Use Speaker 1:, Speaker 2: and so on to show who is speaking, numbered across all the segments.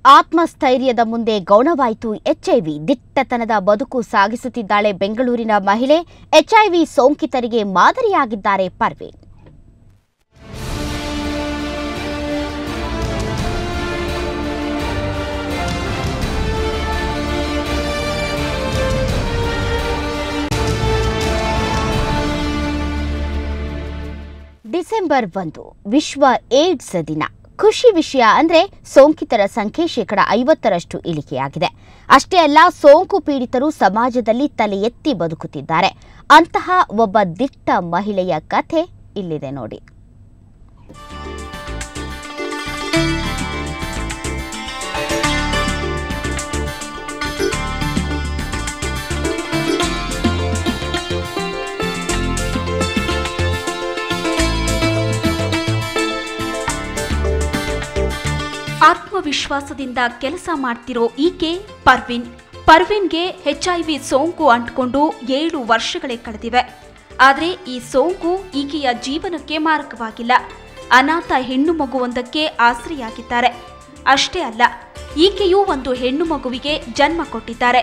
Speaker 1: ಆತ್ಮಸ್ಥೈರ್ಯದ ಮುಂದೆ ಗೌಣವಾಯಿತು ಎಚ್ಐವಿ. ದಿಟ್ಟತನದ ಬದುಕು ಸಾಗಿಸುತ್ತಿದ್ದಾಳೆ ಬೆಂಗಳೂರಿನ ಮಹಿಳೆ. ಎಚ್ಐವಿ ಸೋಂಕಿತರಿಗೆ ಮಾದರಿಯಾಗಿದ್ದಾರೆ ಪರ್ವೀನ್. ಡಿಸೆಂಬರ್ 1 ವಿಶ್ವ ಏಡ್ಸ್ ದಿನ. ಖುಷಿ ವಿಷಯ ಅಂದ್ರೆ ಸೋಂಕಿತರ ಸಂಖ್ಯೆ 50% ಇಳಿಕೆಯಾಗಿದೆ. ಅಷ್ಟೇ ಅಲ್ಲ, ಸೋಂಕು ಪೀಡಿತರು ಸಮಾಜದಲ್ಲಿ ತಲೆ ಎತ್ತಿ ಬದುಕುತ್ತಿದ್ದಾರೆ. ಅಂತಹ ಒಬ್ಬ ದಿಟ್ಟ ಮಹಿಳೆಯ ಕಥೆ ಇಲ್ಲಿದೆ ನೋಡಿ.
Speaker 2: ಆತ್ಮವಿಶ್ವಾಸದಿಂದ ಕೆಲಸ ಮಾಡ್ತಿರೋ ಈಕೆ ಪರ್ವೀನ್. ಪರ್ವೀನ್ಗೆ ಎಚ್ಐವಿ ಸೋಂಕು ಅಂಟಿಕೊಂಡು 7 ವರ್ಷಗಳೇ ಕಳೆದಿವೆ. ಆದರೆ ಈ ಸೋಂಕು ಈಕೆಯ ಜೀವನಕ್ಕೆ ಮಾರಕವಾಗಿಲ್ಲ. ಅನಾಥ ಹೆಣ್ಣು ಮಗುವೊಂದಕ್ಕೆ ಆಸರೆಯಾಗಿದ್ದಾರೆ. ಅಷ್ಟೇ ಅಲ್ಲ, ಈಕೆಯೂ ಒಂದು ಹೆಣ್ಣು ಮಗುವಿಗೆ ಜನ್ಮ ಕೊಟ್ಟಿದ್ದಾರೆ.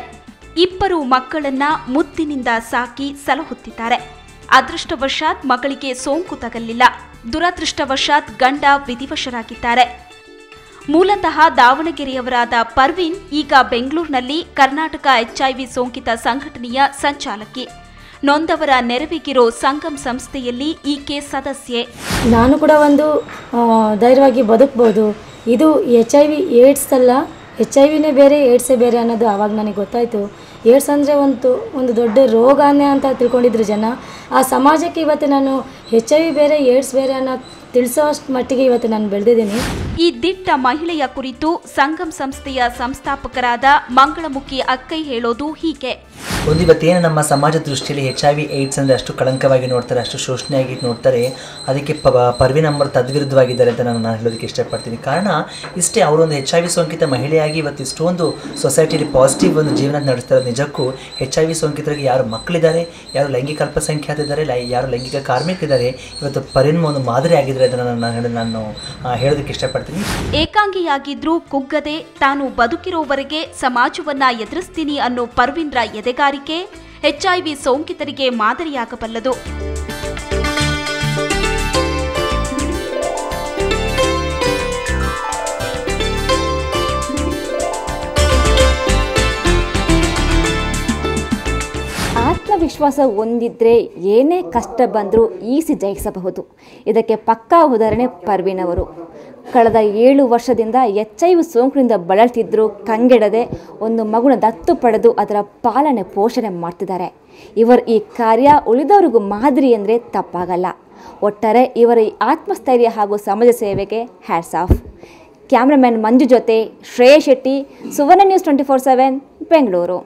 Speaker 2: 2 ಮಕ್ಕಳನ್ನ ಮುದ್ದಿನಿಂದ ಸಾಕಿ ಸಲಹುತ್ತಿದ್ದಾರೆ. ಅದೃಷ್ಟವಶಾತ್ ಮಗಳಿಗೆ ಸೋಂಕು ತಗಲಿಲ್ಲ. ದುರದೃಷ್ಟವಶಾತ್ ಗಂಡ ವಿಧಿವಶರಾಗಿದ್ದಾರೆ. ಮೂಲತಃ ದಾವಣಗೆರೆಯವರಾದ ಪರ್ವೀನ್ ಈಗ ಬೆಂಗಳೂರಿನಲ್ಲಿ ಕರ್ನಾಟಕ ಎಚ್ಐವಿ ಸೋಂಕಿತ ಸಂಘಟನೆಯ ಸಂಚಾಲಕಿ. ನೊಂದವರ ನೆರವಿಗಿರೋ ಸಂಗಮ್ ಸಂಸ್ಥೆಯಲ್ಲಿ ಈಕೆ ಸದಸ್ಯೆ.
Speaker 3: ನಾನು ಕೂಡ ಒಂದು ಧೈರ್ಯವಾಗಿ ಬದುಕಬಹುದು. ಇದು ಎಚ್ಐವಿ ಏಡ್ಸ್ ಅಲ್ಲ, ಎಚ್ಐವಿನೇ ಬೇರೆ ಏಡ್ಸೇ ಬೇರೆ ಅನ್ನೋದು ಆವಾಗ ನನಗೆ ಗೊತ್ತಾಯಿತು. ಏಡ್ಸ್ ಅಂದರೆ ಒಂದು ದೊಡ್ಡ ರೋಗನೇ ಅಂತ ತಿಳ್ಕೊಂಡಿದ್ರು ಜನ. ಆ ಸಮಾಜಕ್ಕೆ ಇವತ್ತು ನಾನು ಎಚ್ಐವಿ ಬೇರೆ ಏಡ್ಸ್ ಬೇರೆ ಅನ್ನೋ ತಿಳಿಸೋಷ್ಟು ಮಟ್ಟಿಗೆ ಇವತ್ತು ನಾನು ಬೆಳೆದಿದ್ದೀನಿ.
Speaker 2: ಈ ದಿಟ್ಟ ಮಹಿಳೆಯ ಕುರಿತು ಸಂಗಮ್ ಸಂಸ್ಥೆಯ ಸಂಸ್ಥಾಪಕರಾದ ಮಂಗಳಮುಖಿ ಅಕ್ಕೈ ಹೇಳೋದು ಹೀಗೆ.
Speaker 4: ಇವತ್ತೇನು ನಮ್ಮ ಸಮಾಜ ದೃಷ್ಟಿಯಲ್ಲಿ HIV AIDS ಅಂದರೆ ಅಷ್ಟು ಕಳಂಕವಾಗಿ ನೋಡ್ತಾರೆ, ಅಷ್ಟು ಶೋಷಣೆಯಾಗಿ ನೋಡ್ತಾರೆ. ಅದಕ್ಕೆ ಪರ್ವೀನ್ ಅವರು ತದ್ವಿರುದ್ಧವಾಗಿದ್ದಾರೆ ಅಂತ ನಾನು ಹೇಳೋದಕ್ಕೆ ಇಷ್ಟಪಡ್ತೀನಿ. ಕಾರಣ ಇಷ್ಟೇ, ಅವರೊಂದು HIV ಸೋಂಕಿತ ಮಹಿಳೆಯಾಗಿ ಇವತ್ತು ಇಷ್ಟೊಂದು ಸೊಸೈಟಿಯಲ್ಲಿ ಪಾಸಿಟಿವ್ ಒಂದು ಜೀವನ ನಡೆಸ್ತಾರೆ. ನಿಜಕ್ಕೂ HIV ಸೋಂಕಿತರಿಗೆ ಯಾರು ಮಕ್ಕಳಿದ್ದಾರೆ, ಯಾರು ಲೈಂಗಿಕ ಅಲ್ಪಸಂಖ್ಯಾತ ಇದ್ದಾರೆ, ಯಾರು ಲೈಂಗಿಕ ಕಾರ್ಮಿಕರಿದ್ದಾರೆ, ಇವತ್ತು ಪರ್ವೀನ್ ಒಂದು ಮಾದರಿ ಆಗಿದ್ದಾರೆ ಅದನ್ನು ನಾನು ಹೇಳೋದಕ್ಕೆ ಇಷ್ಟಪಡ್ತೀನಿ.
Speaker 2: ಏಕಾಂಗಿಯಾಗಿದ್ರೂ ಕುಗ್ಗದೆ ತಾನು ಬದುಕಿರೋವರೆಗೆ ಸಮಾಜವನ್ನ ಎದುರಿಸ್ತೀನಿ ಅನ್ನೋ ಪರ್ವೀನ್ರ ಎದೆಗಾರಿಕೆ ಎಚ್ಐವಿ ಸೋಂಕಿತರಿಗೆ ಮಾದರಿಯಾಗಬಲ್ಲದು.
Speaker 5: ಆತ್ಮವಿಶ್ವಾಸ ಹೊಂದಿದ್ರೆ ಏನೇ ಕಷ್ಟ ಬಂದರೂ ಈಸಿ ಜಯಿಸಬಹುದು. ಇದಕ್ಕೆ ಪಕ್ಕಾ ಉದಾಹರಣೆ ಪರ್ವೀನ್ ಅವರು. ಕಳೆದ 7 ವರ್ಷದಿಂದ ಎಚ್ಐವಿ ಸೋಂಕಿನಿಂದ ಬಳಲ್ತಿದ್ರು ಕಂಗೆಡದೆ ಒಂದು ಮಗುನ ದತ್ತು ಪಡೆದು ಅದರ ಪಾಲನೆ ಪೋಷಣೆ ಮಾಡ್ತಿದ್ದಾರೆ. ಇವರ ಈ ಕಾರ್ಯ ಉಳಿದವರಿಗೂ ಮಾದರಿ ಅಂದರೆ ತಪ್ಪಾಗಲ್ಲ. ಒಟ್ಟಾರೆ ಇವರ ಈ ಆತ್ಮಸ್ಥೈರ್ಯ ಹಾಗೂ ಸಮಾಜ ಸೇವೆಗೆ ಹ್ಯಾಟ್ಸ್ ಆಫ್. ಕ್ಯಾಮ್ರಾಮನ್ ಮಂಜು ಜೊತೆ ಶ್ರೇಯಾ ಶೆಟ್ಟಿ, ಸುವರ್ಣ ನ್ಯೂಸ್ 24/7 ಬೆಂಗಳೂರು.